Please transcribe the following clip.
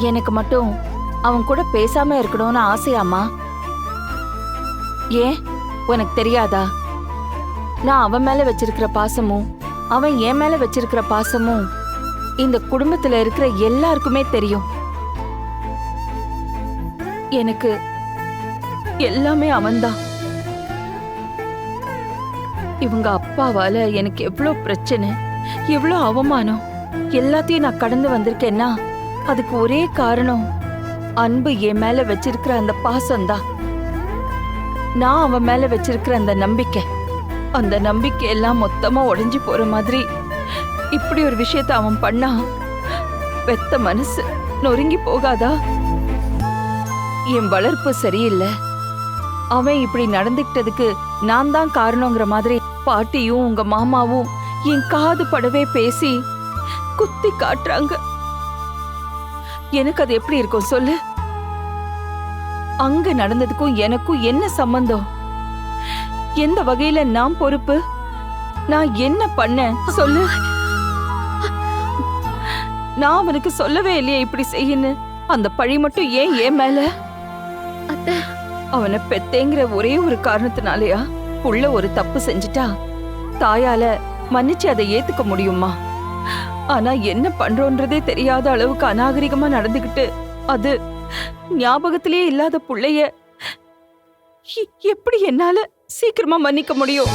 எனக்கு மட்டும் அவன் கூட பேசாம இருக்கணும்னு ஆசையாமா? ஏன் உனக்கு தெரியாதா? நான் அவன் மேல வச்சிருக்கிற பாசமும் அவன் என் மேல வச்சிருக்கிற பாசமும் இந்த குடும்பத்துல இருக்கிற எல்லாருக்குமே தெரியும். எனக்கு எல்லாமே அவன்தான். இவங்க அப்பாவால எனக்கு எவ்வளவு பிரச்சனை, எவ்வளவு அவமானம் எல்லாத்தையும் நான் கடந்து வந்திருக்கேன்னா அதுக்கு ஒரே காரணம் அன்பு என் மேல வச்சிருக்கிற அந்த பாசம்தான். நான் அவன் மேல வச்சிருக்கிற அந்த நம்பிக்கை எல்லாம் மொத்தமா உடைஞ்சு போற மாதிரி இப்படி ஒரு விஷயத்த அவன் பண்ணா பெத்த மனசு நொறுங்கி போகாதா? என் வளர்ப்பு சரியில்லை, அவன் இப்படி நடந்துக்கிட்டதுக்கு நான் தான் காரணங்கிற மாதிரி பாட்டியும் உங்க மாமாவும் என் காது படவே பேசி குத்தி காட்டுறாங்க. எனக்கு அது எப்படி இருக்கும் சொல்லு? அங்க நடந்ததுக்கும் எனக்கும் என்ன சம்பந்தம்? எந்த வகையில நான் பொறுப்பு? நான் என்ன பண்ண சொல்லு? நான் அவனுக்கு சொல்லவே இல்லையே இப்படி செய்யன்னு. அந்த பழி மட்டும் ஏன் என் மேல? அவனை பெத்தேங்கிற ஒரே ஒரு காரணத்தினாலயா புள்ள ஒரு தப்பு செஞ்சிட்டா தாயால மன்னிச்சு அதை ஏத்துக்க முடியுமா? ஆனா என்ன பண்றோன்றதே தெரியாத அளவுக்கு அநாகரிகமா நடந்துகிட்டு அது ஞாபகத்திலேயே இல்லாத புள்ளைய எப்படி என்னால சீக்கிரமா மன்னிக்க முடியும்?